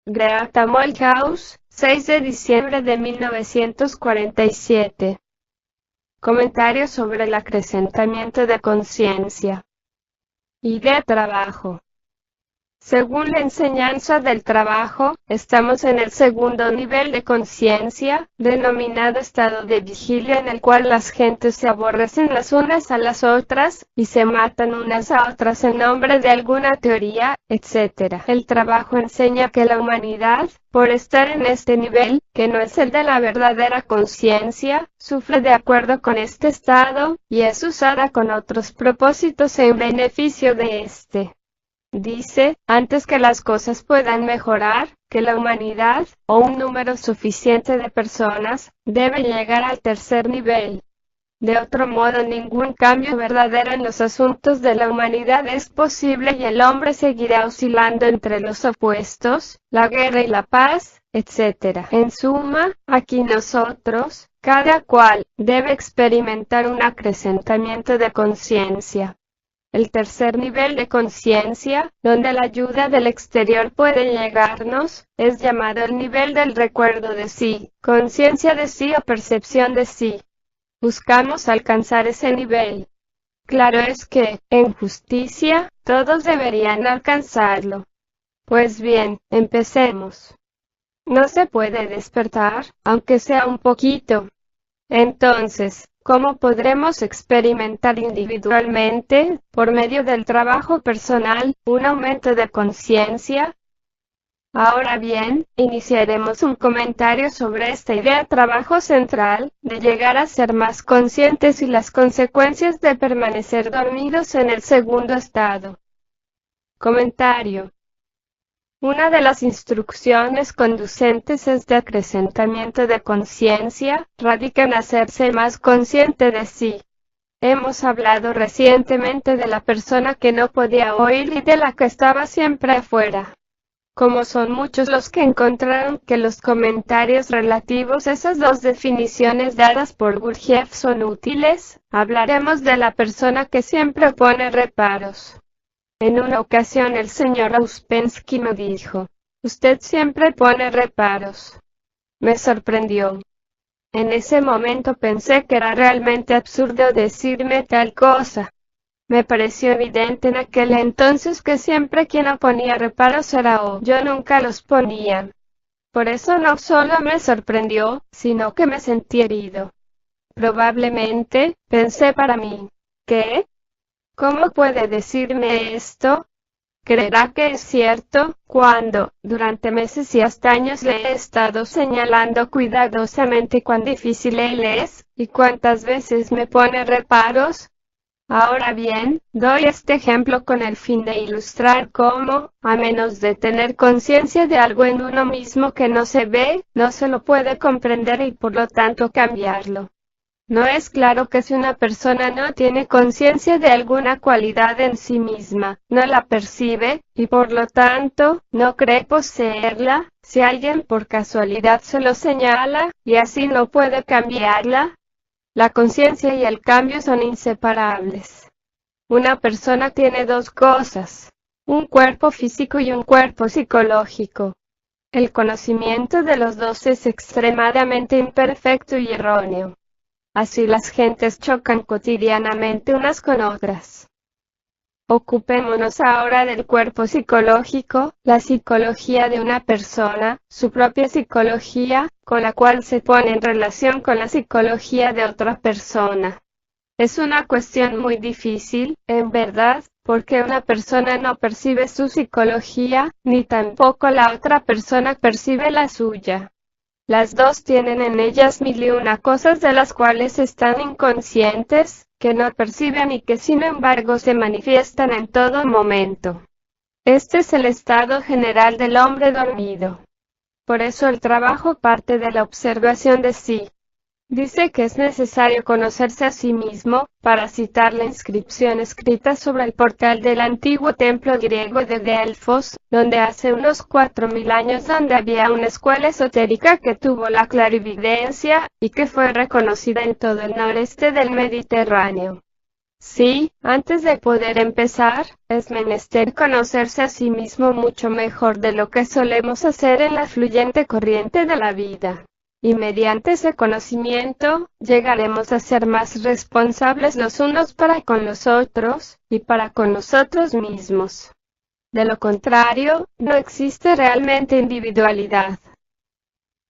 Great Molthaus, 6 de diciembre de 1947. Comentario sobre el acrecentamiento de conciencia. Idea trabajo. Según la enseñanza del trabajo, estamos en el segundo nivel de conciencia, denominado estado de vigilia, en el cual las gentes se aborrecen las unas a las otras, y se matan unas a otras en nombre de alguna teoría, etc. El trabajo enseña que la humanidad, por estar en este nivel, que no es el de la verdadera conciencia, sufre de acuerdo con este estado, y es usada con otros propósitos en beneficio de este. Dice, antes que las cosas puedan mejorar, que la humanidad, o un número suficiente de personas, debe llegar al tercer nivel. De otro modo, ningún cambio verdadero en los asuntos de la humanidad es posible y el hombre seguirá oscilando entre los opuestos, la guerra y la paz, etc. En suma, aquí nosotros, cada cual, debe experimentar un acrecentamiento de conciencia. El tercer nivel de conciencia, donde la ayuda del exterior puede llegarnos, es llamado el nivel del recuerdo de sí, conciencia de sí o percepción de sí. Buscamos alcanzar ese nivel. Claro es que, en justicia, todos deberían alcanzarlo. Pues bien, empecemos. No se puede despertar, aunque sea un poquito. Entonces, ¿cómo podremos experimentar individualmente, por medio del trabajo personal, un aumento de conciencia? Ahora bien, iniciaremos un comentario sobre esta idea trabajo central, de llegar a ser más conscientes y las consecuencias de permanecer dormidos en el segundo estado. Comentario. Una de las instrucciones conducentes de acrecentamiento de conciencia radica en hacerse más consciente de sí. Hemos hablado recientemente de la persona que no podía oír y de la que estaba siempre afuera. Como son muchos los que encontraron que los comentarios relativos a esas dos definiciones dadas por Gurdjieff son útiles, hablaremos de la persona que siempre pone reparos. En una ocasión el señor Ouspensky me dijo, «Usted siempre pone reparos». Me sorprendió. En ese momento pensé que era realmente absurdo decirme tal cosa. Me pareció evidente en aquel entonces que siempre quien oponía reparos era yo nunca los ponía. Por eso no solo me sorprendió, sino que me sentí herido. Probablemente, pensé para mí, ¿qué? ¿Cómo puede decirme esto? ¿Creerá que es cierto, cuando, durante meses y hasta años le he estado señalando cuidadosamente cuán difícil él es, y cuántas veces me pone reparos? Ahora bien, doy este ejemplo con el fin de ilustrar cómo, a menos de tener conciencia de algo en uno mismo que no se ve, no se lo puede comprender y por lo tanto cambiarlo. No es claro que si una persona no tiene conciencia de alguna cualidad en sí misma, no la percibe, y por lo tanto, no cree poseerla, si alguien por casualidad se lo señala, y así no puede cambiarla. La conciencia y el cambio son inseparables. Una persona tiene dos cosas, un cuerpo físico y un cuerpo psicológico. El conocimiento de los dos es extremadamente imperfecto y erróneo. Así las gentes chocan cotidianamente unas con otras. Ocupémonos ahora del cuerpo psicológico, la psicología de una persona, su propia psicología, con la cual se pone en relación con la psicología de otra persona. Es una cuestión muy difícil, en verdad, porque una persona no percibe su psicología, ni tampoco la otra persona percibe la suya. Las dos tienen en ellas mil y una cosas de las cuales están inconscientes, que no perciben y que sin embargo se manifiestan en todo momento. Este es el estado general del hombre dormido. Por eso el trabajo parte de la observación de sí. Dice que es necesario conocerse a sí mismo, para citar la inscripción escrita sobre el portal del antiguo templo griego de Delfos, donde hace unos 4000 años donde había una escuela esotérica que tuvo la clarividencia, y que fue reconocida en todo el noreste del Mediterráneo. Sí, antes de poder empezar, es menester conocerse a sí mismo mucho mejor de lo que solemos hacer en la fluyente corriente de la vida. Y mediante ese conocimiento, llegaremos a ser más responsables los unos para con los otros, y para con nosotros mismos. De lo contrario, no existe realmente individualidad.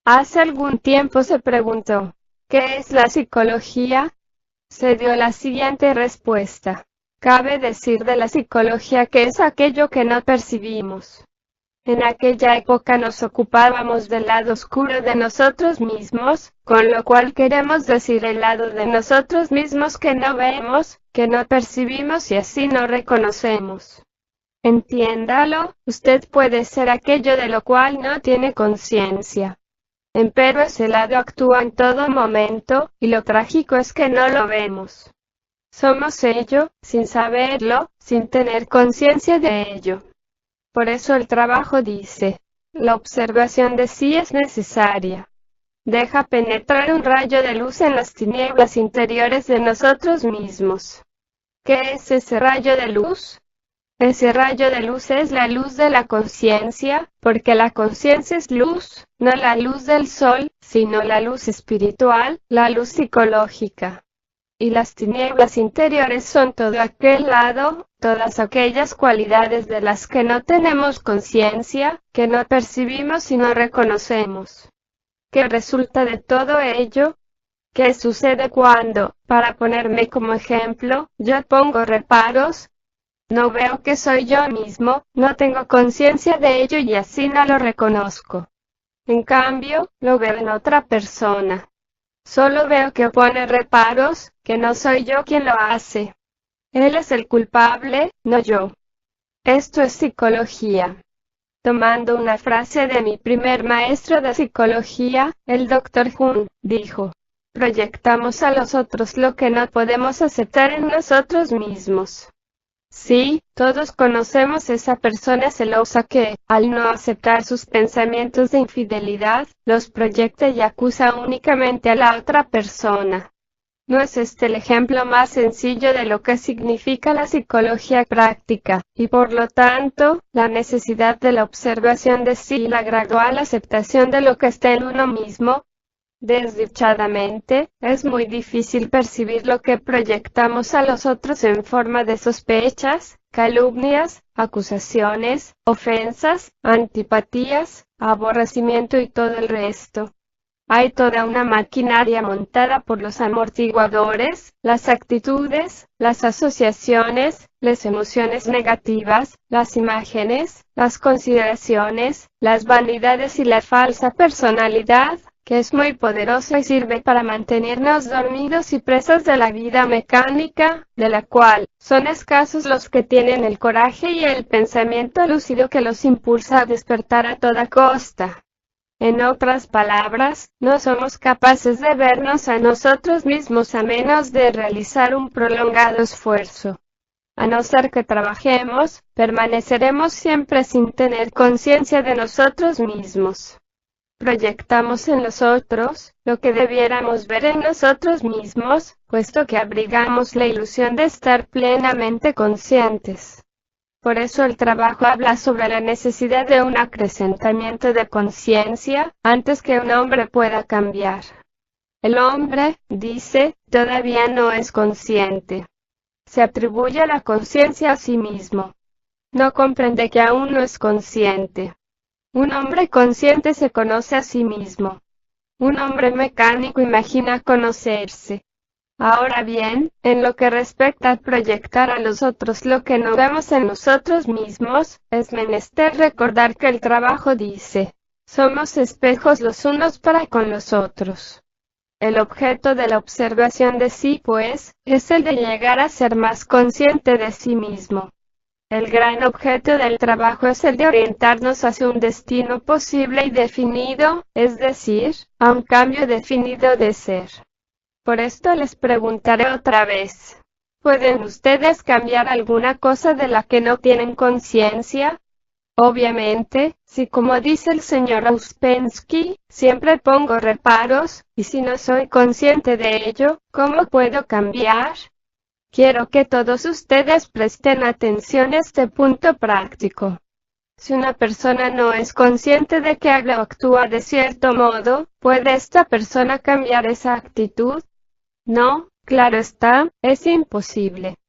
Hace algún tiempo se preguntó, ¿qué es la psicología? Se dio la siguiente respuesta. Cabe decir de la psicología que es aquello que no percibimos. En aquella época nos ocupábamos del lado oscuro de nosotros mismos, con lo cual queremos decir el lado de nosotros mismos que no vemos, que no percibimos y así no reconocemos. Entiéndalo, usted puede ser aquello de lo cual no tiene conciencia. Empero ese lado actúa en todo momento, y lo trágico es que no lo vemos. Somos ello, sin saberlo, sin tener conciencia de ello. Por eso el trabajo dice, la observación de sí es necesaria. Deja penetrar un rayo de luz en las tinieblas interiores de nosotros mismos. ¿Qué es ese rayo de luz? Ese rayo de luz es la luz de la conciencia, porque la conciencia es luz, no la luz del sol, sino la luz espiritual, la luz psicológica. Y las tinieblas interiores son todo aquel lado, todas aquellas cualidades de las que no tenemos conciencia, que no percibimos y no reconocemos. ¿Qué resulta de todo ello? ¿Qué sucede cuando, para ponerme como ejemplo, yo pongo reparos? No veo que soy yo mismo, no tengo conciencia de ello y así no lo reconozco. En cambio, lo veo en otra persona. Solo veo que pone reparos, que no soy yo quien lo hace. Él es el culpable, no yo. Esto es psicología. Tomando una frase de mi primer maestro de psicología, el Dr. Jung, dijo, proyectamos a los otros lo que no podemos aceptar en nosotros mismos. Sí, todos conocemos esa persona celosa que, al no aceptar sus pensamientos de infidelidad, los proyecta y acusa únicamente a la otra persona. ¿No es este el ejemplo más sencillo de lo que significa la psicología práctica, y por lo tanto, la necesidad de la observación de sí y la gradual aceptación de lo que está en uno mismo? Desdichadamente, es muy difícil percibir lo que proyectamos a los otros en forma de sospechas, calumnias, acusaciones, ofensas, antipatías, aborrecimiento y todo el resto. Hay toda una maquinaria montada por los amortiguadores, las actitudes, las asociaciones, las emociones negativas, las imágenes, las consideraciones, las vanidades y la falsa personalidad, que es muy poderosa y sirve para mantenernos dormidos y presos de la vida mecánica, de la cual son escasos los que tienen el coraje y el pensamiento lúcido que los impulsa a despertar a toda costa. En otras palabras, no somos capaces de vernos a nosotros mismos a menos de realizar un prolongado esfuerzo. A no ser que trabajemos, permaneceremos siempre sin tener conciencia de nosotros mismos. Proyectamos en los otros lo que debiéramos ver en nosotros mismos, puesto que abrigamos la ilusión de estar plenamente conscientes. Por eso el trabajo habla sobre la necesidad de un acrecentamiento de conciencia, antes que un hombre pueda cambiar. El hombre, dice, todavía no es consciente. Se atribuye la conciencia a sí mismo. No comprende que aún no es consciente. Un hombre consciente se conoce a sí mismo. Un hombre mecánico imagina conocerse. Ahora bien, en lo que respecta a proyectar a los otros lo que no vemos en nosotros mismos, es menester recordar que el trabajo dice, somos espejos los unos para con los otros. El objeto de la observación de sí, pues, es el de llegar a ser más consciente de sí mismo. El gran objeto del trabajo es el de orientarnos hacia un destino posible y definido, es decir, a un cambio definido de ser. Por esto les preguntaré otra vez. ¿Pueden ustedes cambiar alguna cosa de la que no tienen conciencia? Obviamente, si como dice el señor Ouspensky, siempre pongo reparos, y si no soy consciente de ello, ¿cómo puedo cambiar? Quiero que todos ustedes presten atención a este punto práctico. Si una persona no es consciente de que habla o actúa de cierto modo, ¿puede esta persona cambiar esa actitud? No, claro está, es imposible.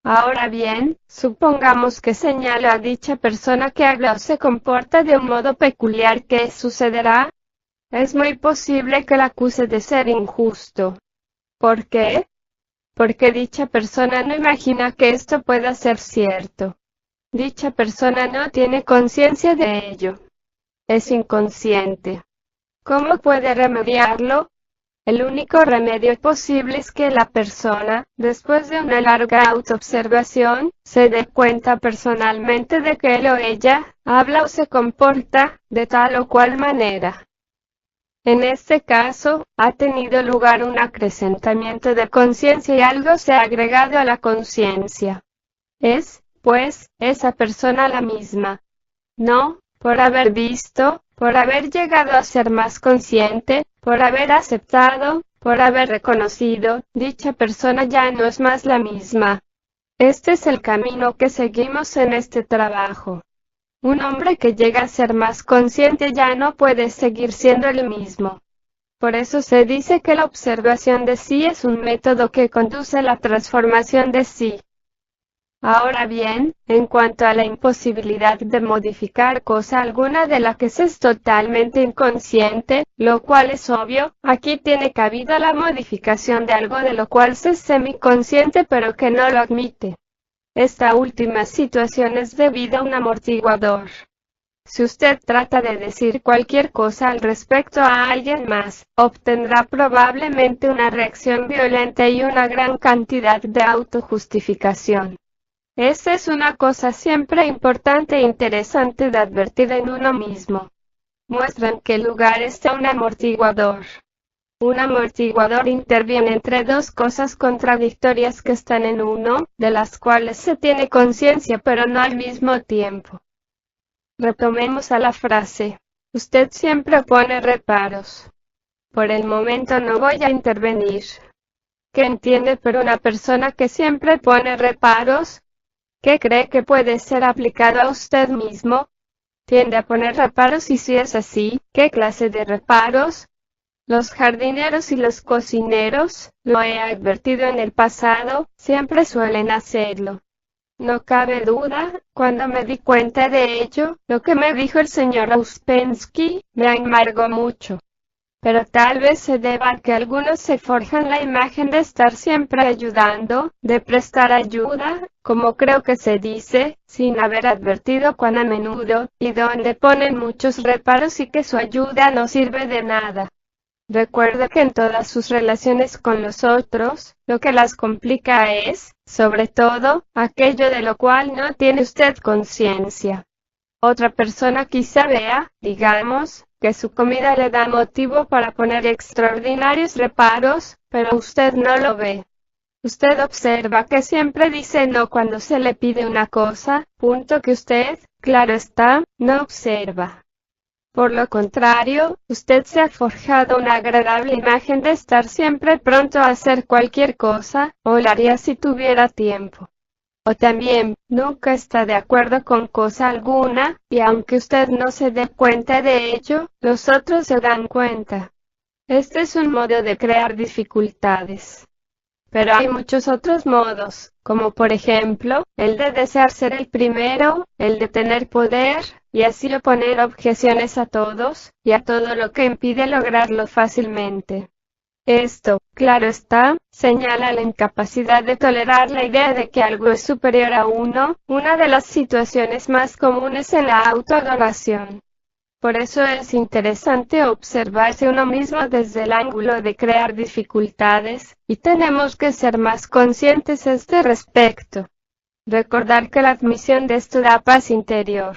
Ahora bien, supongamos que señalo a dicha persona que habla o se comporta de un modo peculiar. ¿Qué sucederá? Es muy posible que la acuse de ser injusto. ¿Por qué? Porque dicha persona no imagina que esto pueda ser cierto. Dicha persona no tiene conciencia de ello. Es inconsciente. ¿Cómo puede remediarlo? El único remedio posible es que la persona, después de una larga autoobservación, se dé cuenta personalmente de que él o ella habla o se comporta de tal o cual manera. En este caso, ha tenido lugar un acrecentamiento de conciencia y algo se ha agregado a la conciencia. Es, pues, esa persona la misma. No, por haber visto, por haber llegado a ser más consciente, por haber aceptado, por haber reconocido, dicha persona ya no es más la misma. Este es el camino que seguimos en este trabajo. Un hombre que llega a ser más consciente ya no puede seguir siendo el mismo. Por eso se dice que la observación de sí es un método que conduce a la transformación de sí. Ahora bien, en cuanto a la imposibilidad de modificar cosa alguna de la que se es totalmente inconsciente, lo cual es obvio, aquí tiene cabida la modificación de algo de lo cual se es semiconsciente pero que no lo admite. Esta última situación es debido a un amortiguador. Si usted trata de decir cualquier cosa al respecto a alguien más, obtendrá probablemente una reacción violenta y una gran cantidad de autojustificación. Esta es una cosa siempre importante e interesante de advertir en uno mismo. Muestra en qué lugar está un amortiguador. Un amortiguador interviene entre dos cosas contradictorias que están en uno, de las cuales se tiene conciencia pero no al mismo tiempo. Retomemos a la frase. Usted siempre pone reparos. Por el momento no voy a intervenir. ¿Qué entiende por una persona que siempre pone reparos? ¿Qué cree que puede ser aplicado a usted mismo? ¿Tiende a poner reparos y si es así, qué clase de reparos? Los jardineros y los cocineros, lo he advertido en el pasado, siempre suelen hacerlo. No cabe duda, cuando me di cuenta de ello, lo que me dijo el señor Ouspensky me amargó mucho. Pero tal vez se deba a que algunos se forjan la imagen de estar siempre ayudando, de prestar ayuda, como creo que se dice, sin haber advertido cuán a menudo, y donde ponen muchos reparos y que su ayuda no sirve de nada. Recuerde que en todas sus relaciones con los otros, lo que las complica es, sobre todo, aquello de lo cual no tiene usted conciencia. Otra persona quizá vea, digamos, que su comida le da motivo para poner extraordinarios reparos, pero usted no lo ve. Usted observa que siempre dice no cuando se le pide una cosa, punto que usted, claro está, no observa. Por lo contrario, usted se ha forjado una agradable imagen de estar siempre pronto a hacer cualquier cosa, o lo haría si tuviera tiempo. O también, nunca está de acuerdo con cosa alguna, y aunque usted no se dé cuenta de ello, los otros se dan cuenta. Este es un modo de crear dificultades. Pero hay muchos otros modos, como por ejemplo, el de desear ser el primero, el de tener poder, y así oponer objeciones a todos, y a todo lo que impide lograrlo fácilmente. Esto, claro está, señala la incapacidad de tolerar la idea de que algo es superior a uno, una de las situaciones más comunes en la autoadoración. Por eso es interesante observarse uno mismo desde el ángulo de crear dificultades, y tenemos que ser más conscientes a este respecto. Recordar que la admisión de esto da paz interior.